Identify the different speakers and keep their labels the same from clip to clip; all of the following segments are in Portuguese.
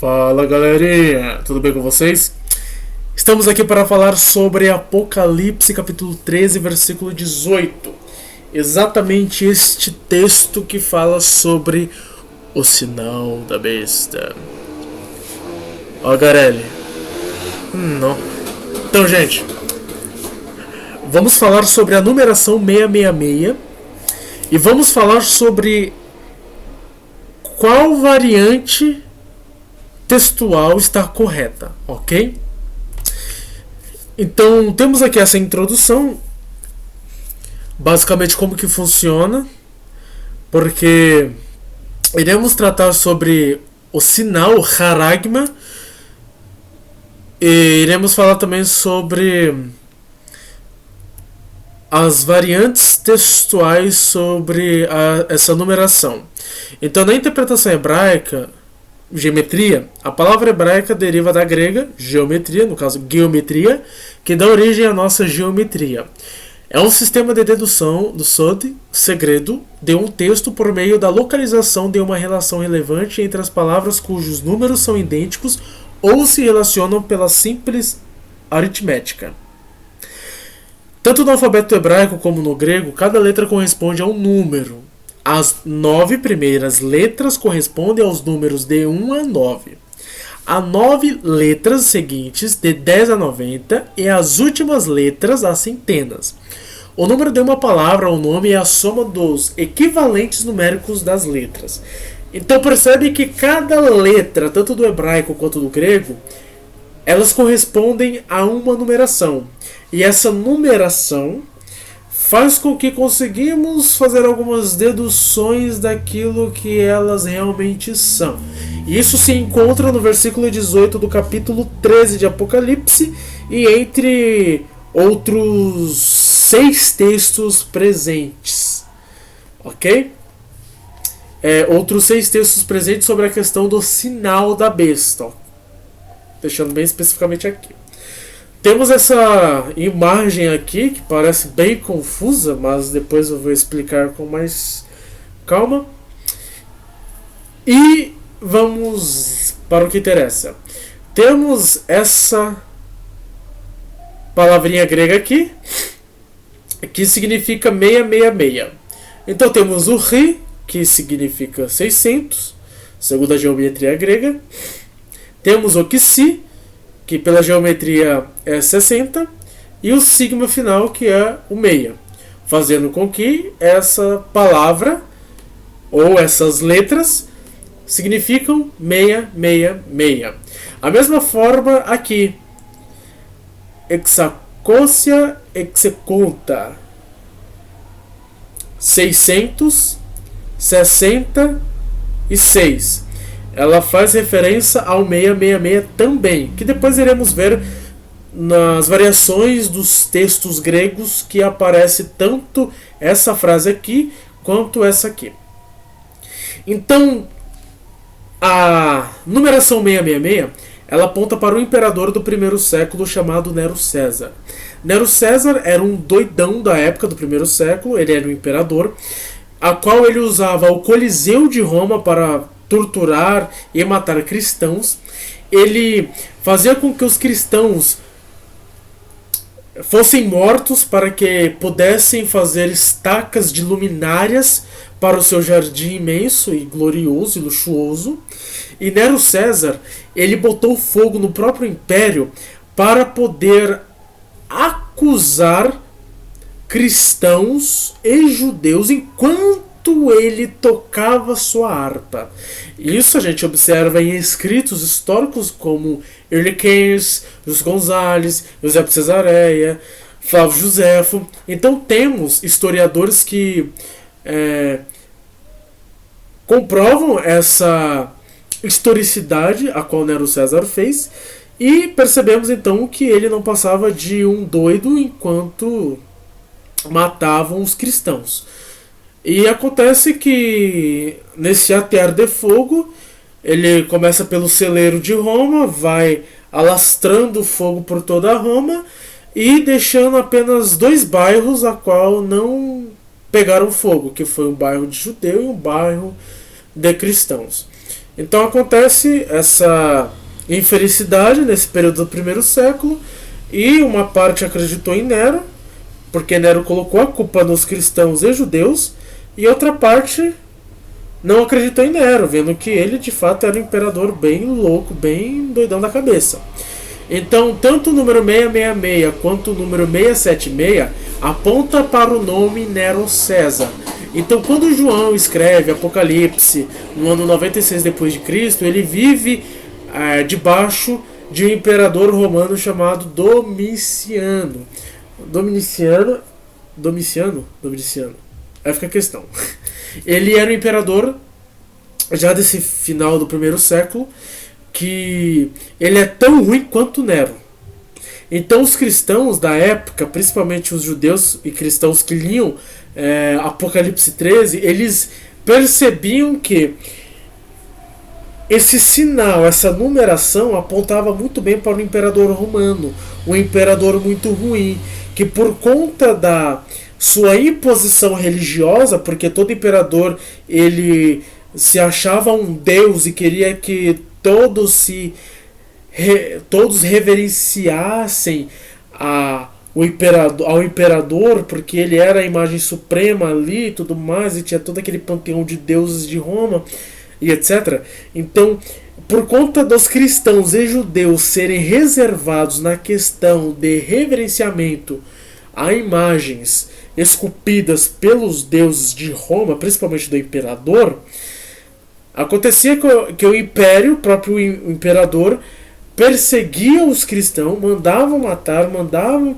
Speaker 1: Fala galerinha, tudo bem com vocês? Estamos aqui para falar sobre Apocalipse capítulo 13, versículo 18. Exatamente este texto que fala sobre o sinal da besta. Ó Garelli. Não. Então gente, vamos falar sobre a numeração 666 e vamos falar sobre qual variante textual está correta, ok? Então temos aqui essa introdução, basicamente como que funciona, porque iremos tratar sobre o sinal Haragma e iremos falar também sobre as variantes textuais sobre essa numeração. Então, na interpretação hebraica, geometria, a palavra hebraica deriva da grega geometria, no caso geometria, que dá origem à nossa geometria. É um sistema de dedução do sod, segredo, de um texto por meio da localização de uma relação relevante entre as palavras cujos números são idênticos ou se relacionam pela simples aritmética. Tanto no alfabeto hebraico como no grego, cada letra corresponde a um número. As 9 primeiras letras correspondem aos números de 1 a 9. As 9 letras seguintes, de 10 a 90, e as últimas letras, as centenas. O número de uma palavra ou nome é a soma dos equivalentes numéricos das letras. Então percebe que cada letra, tanto do hebraico quanto do grego, elas correspondem a uma numeração. E essa numeração faz com que conseguimos fazer algumas deduções daquilo que elas realmente são. E isso se encontra no versículo 18 do capítulo 13 de Apocalipse e entre outros 6 textos presentes. Ok? Outros 6 textos presentes sobre a questão do sinal da besta. Ó. Deixando bem especificamente aqui. Temos essa imagem aqui que parece bem confusa, mas depois eu vou explicar com mais calma. E vamos para o que interessa. Temos essa palavrinha grega aqui, que significa 666. Então temos o Ri, que significa 600, segundo a geometria grega. Temos o Kisi, que pela geometria é 60, e o sigma final, que é o 6, fazendo com que essa palavra ou essas letras significam 666. A mesma forma aqui, hexacócia executa 666. Ela faz referência ao 666 também, que depois iremos ver nas variações dos textos gregos que aparece tanto essa frase aqui quanto essa aqui. Então, a numeração 666, ela aponta para o imperador do primeiro século chamado Nero César. Nero César era um doidão da época do primeiro século, ele era um imperador, a qual ele usava o Coliseu de Roma para torturar e matar cristãos. Ele fazia com que os cristãos fossem mortos para que pudessem fazer estacas de luminárias para o seu jardim imenso e glorioso e luxuoso. E Nero César, ele botou fogo no próprio império para poder acusar cristãos e judeus enquanto ele tocava sua harpa. Isso a gente observa em escritos históricos como Erliquens, José Gonzalez, José de Cesareia, Flávio Josefo. Então temos historiadores que comprovam essa historicidade a qual Nero César fez, e percebemos então que ele não passava de um doido enquanto matavam os cristãos. E acontece que nesse atear de fogo, ele começa pelo celeiro de Roma, vai alastrando fogo por toda Roma e deixando apenas 2 bairros a qual não pegaram fogo, que foi um bairro de judeu e um bairro de cristãos. Então acontece essa infelicidade nesse período do primeiro século, e uma parte acreditou em Nero, porque Nero colocou a culpa nos cristãos e judeus, e outra parte não acreditou em Nero, vendo que ele de fato era um imperador bem louco, bem doidão da cabeça. Então, tanto o número 666 quanto o número 676 aponta para o nome Nero César. Então, quando João escreve Apocalipse no ano 96 depois de Cristo, ele vive debaixo de um imperador romano chamado Domiciano. Domiciano. Aí fica a questão. Ele era um imperador já desse final do primeiro século, que ele é tão ruim quanto Nero. Então os cristãos da época, principalmente os judeus e cristãos que liam Apocalipse 13, eles percebiam que esse sinal, essa numeração apontava muito bem para o imperador romano, um imperador muito ruim, que por conta da sua imposição religiosa, porque todo imperador ele se achava um deus e queria que todos reverenciassem ao imperador, porque ele era a imagem suprema ali e tudo mais, e tinha todo aquele panteão de deuses de Roma e etc. Então, por conta dos cristãos e judeus serem reservados na questão de reverenciamento a imagens esculpidas pelos deuses de Roma, principalmente do imperador, acontecia que o império, o próprio imperador, perseguia os cristãos, mandavam matar, mandavam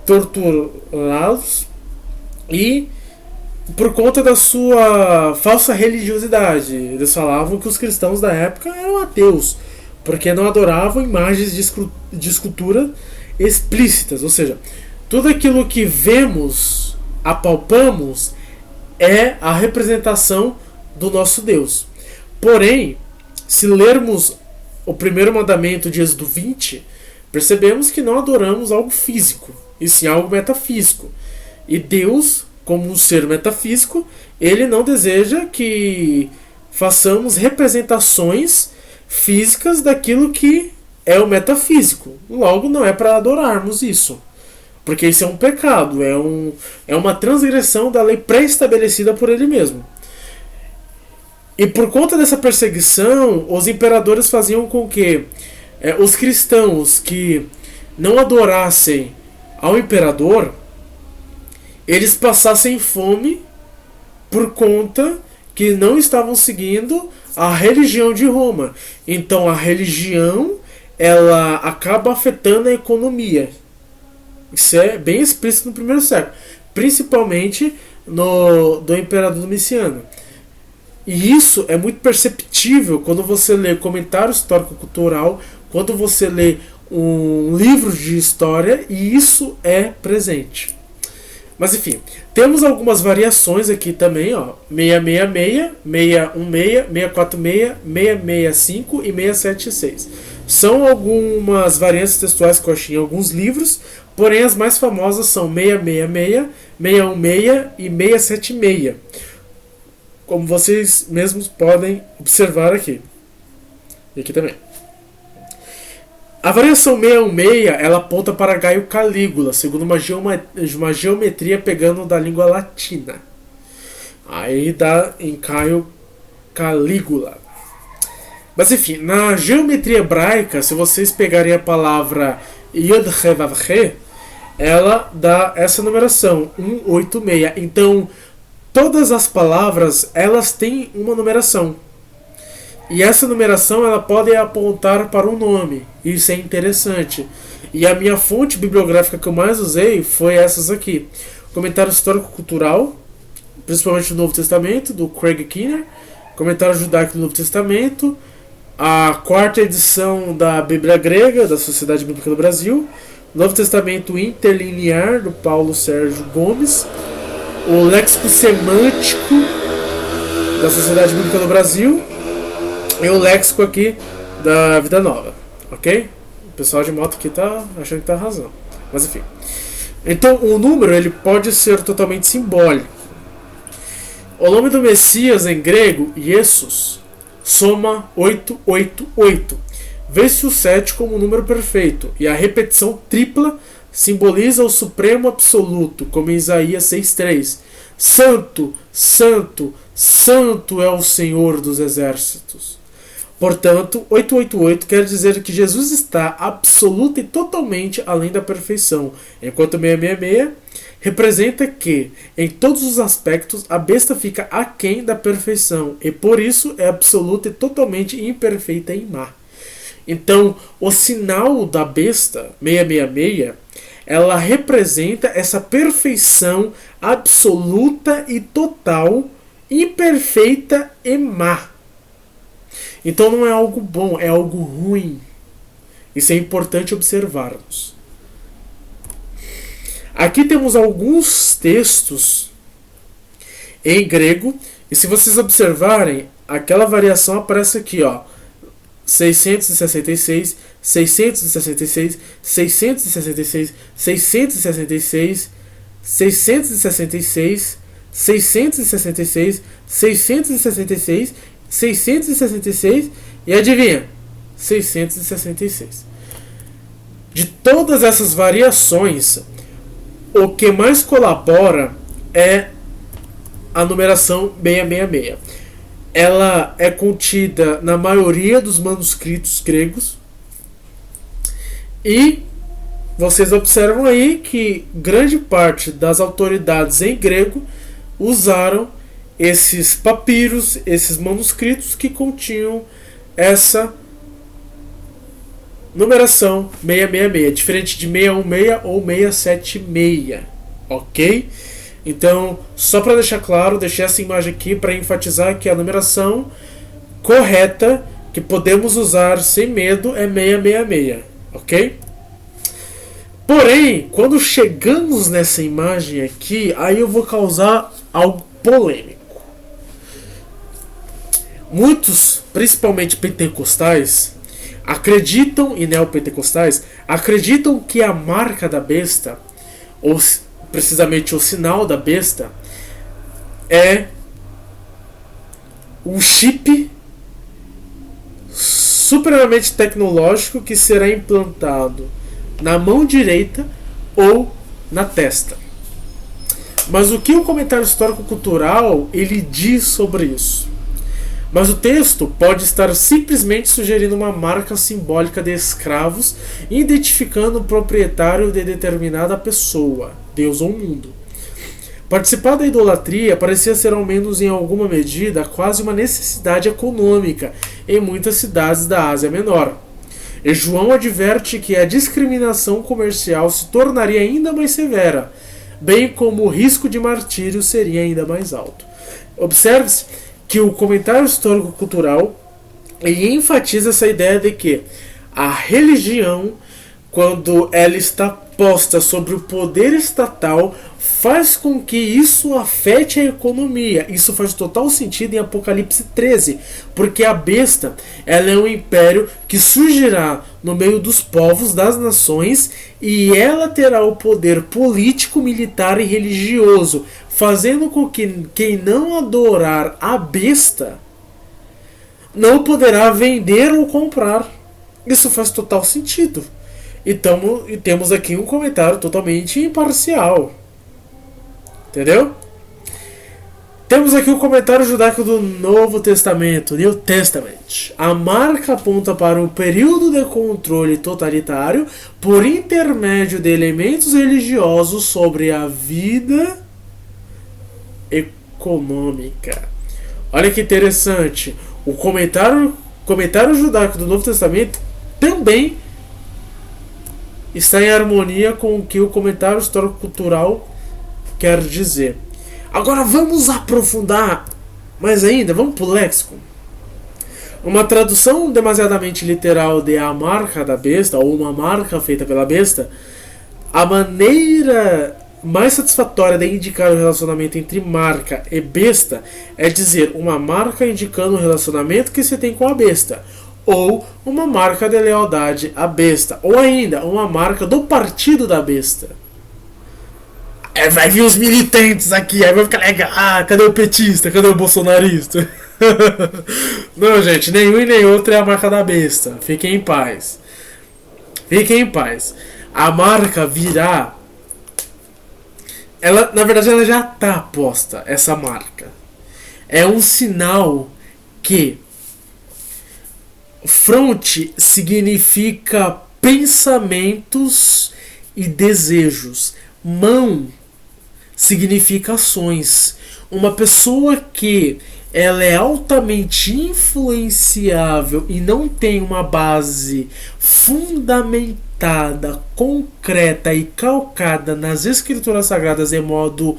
Speaker 1: torturá-los, e por conta da sua falsa religiosidade, eles falavam que os cristãos da época eram ateus, porque não adoravam imagens de escultura explícitas, ou seja, tudo aquilo que vemos, apalpamos, é a representação do nosso Deus. Porém, se lermos o primeiro mandamento de Êxodo 20, percebemos que não adoramos algo físico, e sim algo metafísico. E Deus, como um ser metafísico, ele não deseja que façamos representações físicas daquilo que é o metafísico. Logo, não é para adorarmos isso, porque isso é um pecado, é uma transgressão da lei pré-estabelecida por ele mesmo. E por conta dessa perseguição, os imperadores faziam com que os cristãos que não adorassem ao imperador, eles passassem fome por conta que não estavam seguindo a religião de Roma. Então a religião, ela acaba afetando a economia. Isso é bem explícito no primeiro século, principalmente do imperador Domiciano. E isso é muito perceptível quando você lê comentário histórico-cultural, quando você lê um livro de história, e isso é presente. Mas enfim, temos algumas variações aqui também, ó, 666, 616, 646, 665 e 676. São algumas variantes textuais que eu achei em alguns livros, porém as mais famosas são 666, 616 e 676. Como vocês mesmos podem observar aqui. E aqui também. A variação 616, ela aponta para Gaio Calígula, segundo uma geometria pegando da língua latina. Aí dá em Gaio Calígula. Mas enfim, na geometria hebraica, se vocês pegarem a palavra Yod-He-Vav-He, ela dá essa numeração, 186. Então, todas as palavras, elas têm uma numeração. E essa numeração, ela pode apontar para um nome. Isso é interessante. E a minha fonte bibliográfica que eu mais usei foi essas aqui. Comentário histórico-cultural, principalmente do Novo Testamento, do Craig Keener. Comentário judaico do Novo Testamento. A quarta edição da Bíblia Grega, da Sociedade Bíblica do Brasil. Novo Testamento Interlinear, do Paulo Sérgio Gomes. O Léxico Semântico da Sociedade Bíblica do Brasil. E o léxico aqui da Vida Nova, ok? O pessoal de moto aqui tá achando que tá razão, mas enfim. Então o número, ele pode ser totalmente simbólico. O nome do Messias em grego, Jesus, soma 888. Vê-se o 7 como um número perfeito, e a repetição tripla simboliza o supremo absoluto, como em Isaías 6,3. Santo, santo, santo é o Senhor dos exércitos. Portanto, 888 quer dizer que Jesus está absoluta e totalmente além da perfeição, enquanto 666 representa que, em todos os aspectos, a besta fica aquém da perfeição, e por isso é absoluta e totalmente imperfeita e má. Então, o sinal da besta, 666, ela representa essa perfeição absoluta e total, imperfeita e má. Então não é algo bom, é algo ruim. Isso é importante observarmos. Aqui temos alguns textos em grego, e se vocês observarem, aquela variação aparece aqui, ó. 666, 666, 666, 666, 666, 666, 666, 666 e adivinha? 666. De todas essas variações, o que mais colabora é a numeração 666. Ela é contida na maioria dos manuscritos gregos. E vocês observam aí que grande parte das autoridades em grego usaram esses papiros, esses manuscritos que continham essa numeração 666, diferente de 616 ou 676, ok? Então, só para deixar claro, deixei essa imagem aqui para enfatizar que a numeração correta que podemos usar sem medo é 666, ok? Porém, quando chegamos nessa imagem aqui, aí eu vou causar algo polêmico. Muitos, principalmente pentecostais, acreditam, e neopentecostais, acreditam que a marca da besta, ou precisamente o sinal da besta, é um chip supremamente tecnológico que será implantado na mão direita ou na testa. Mas o que o comentário histórico-cultural ele diz sobre isso? Mas o texto pode estar simplesmente sugerindo uma marca simbólica de escravos, identificando o proprietário de determinada pessoa, Deus ou mundo. Participar da idolatria parecia ser, ao menos em alguma medida, quase uma necessidade econômica em muitas cidades da Ásia Menor. E João adverte que a discriminação comercial se tornaria ainda mais severa, bem como o risco de martírio seria ainda mais alto. Observe-se que o comentário histórico-cultural enfatiza essa ideia de que a religião, quando ela está posta sobre o poder estatal, faz com que isso afete a economia. Isso faz total sentido em Apocalipse 13, porque a besta ela é um império que surgirá no meio dos povos, das nações, e ela terá o poder político, militar e religioso, fazendo com que quem não adorar a besta não poderá vender ou comprar. Isso faz total sentido. E temos aqui um comentário totalmente imparcial. Entendeu? Temos aqui o comentário judaico do Novo Testamento, New Testament. A marca aponta para um período de controle totalitário por intermédio de elementos religiosos sobre a vida econômica. Olha que interessante. O comentário judaico do Novo Testamento também está em harmonia com o que o comentário histórico-cultural quer dizer. Agora vamos aprofundar mais ainda, vamos para o léxico. Uma tradução demasiadamente literal de a marca da besta, ou uma marca feita pela besta, a maneira mais satisfatória de indicar o relacionamento entre marca e besta é dizer uma marca indicando o relacionamento que se tem com a besta, ou uma marca de lealdade à besta, ou ainda uma marca do partido da besta. Vai vir os militantes aqui, aí vai ficar legal. Ah, cadê o petista? Cadê o bolsonarista? Não, gente, nenhum e nem outro é a marca da besta. Fiquem em paz. Fiquem em paz. A marca virá. Ela, na verdade, ela já tá posta, essa marca. É um sinal que front significa pensamentos e desejos. Mão significa ações. Uma pessoa que ela é altamente influenciável e não tem uma base fundamentada, concreta e calcada nas escrituras sagradas de modo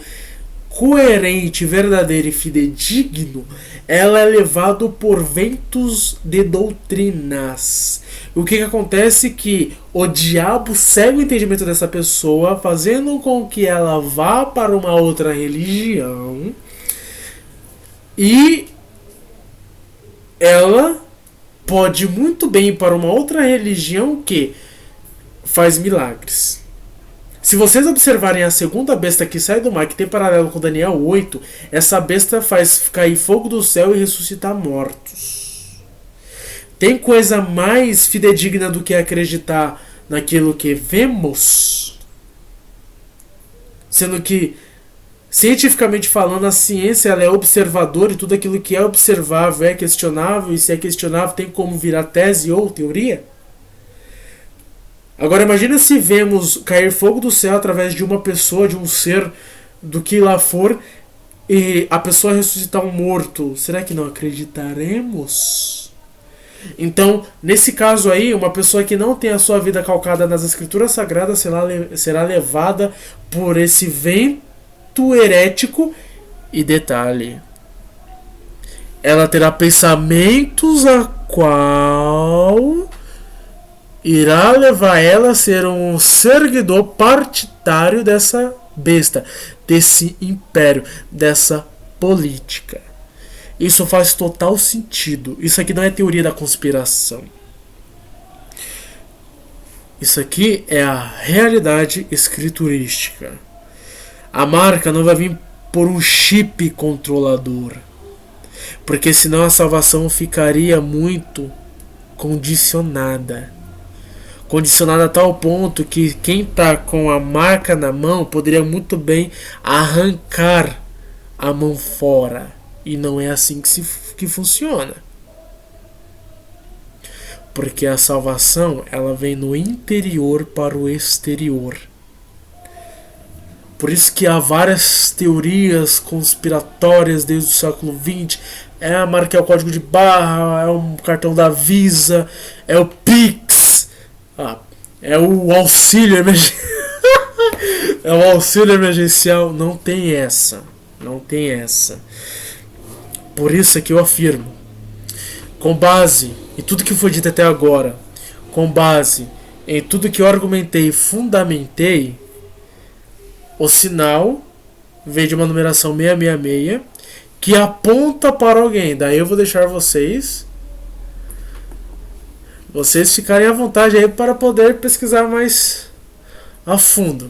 Speaker 1: coerente, verdadeiro e fidedigno, ela é levada por ventos de doutrinas. O que acontece é que o diabo cega o entendimento dessa pessoa, fazendo com que ela vá para uma outra religião e ela pode muito bem ir para uma outra religião que faz milagres. Se vocês observarem a segunda besta que sai do mar, que tem paralelo com Daniel 8, essa besta faz cair fogo do céu e ressuscitar mortos. Tem coisa mais fidedigna do que acreditar naquilo que vemos? Sendo que, cientificamente falando, a ciência ela é observadora e tudo aquilo que é observável é questionável, e se é questionável tem como virar tese ou teoria? Agora imagina se vemos cair fogo do céu através de uma pessoa, de um ser, do que lá for, e a pessoa ressuscitar um morto. Será que não acreditaremos? Então, nesse caso aí, uma pessoa que não tem a sua vida calcada nas escrituras sagradas será levada por esse vento herético. E detalhe, ela terá pensamentos a qual irá levar ela a ser um seguidor partidário dessa besta, desse império, dessa política. Isso faz total sentido. Isso aqui não é teoria da conspiração. Isso aqui é a realidade escriturística. A marca não vai vir por um chip controlador, porque senão a salvação ficaria muito condicionada a tal ponto que quem está com a marca na mão poderia muito bem arrancar a mão fora. E não é assim que funciona. Porque a salvação ela vem no interior para o exterior. Por isso que há várias teorias conspiratórias desde o século XX. É a marca, é o código de barra, é o cartão da Visa, é o Pix. É o auxílio emergencial. É o auxílio emergencial. Não tem essa. Por isso é que eu afirmo, com base em tudo que foi dito até agora, com base em tudo que eu argumentei e fundamentei, o sinal vem de uma numeração 666 que aponta para alguém. Daí eu vou deixar vocês ficarem à vontade aí para poder pesquisar mais a fundo.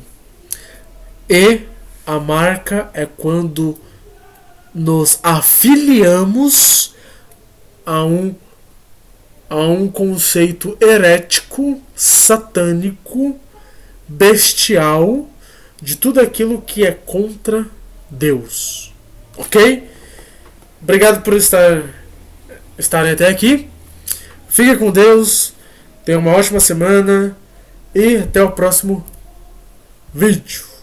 Speaker 1: E a marca é quando nos afiliamos a um conceito herético, satânico, bestial, de tudo aquilo que é contra Deus. Ok? Obrigado por estarem até aqui. Fique com Deus, tenha uma ótima semana e até o próximo vídeo.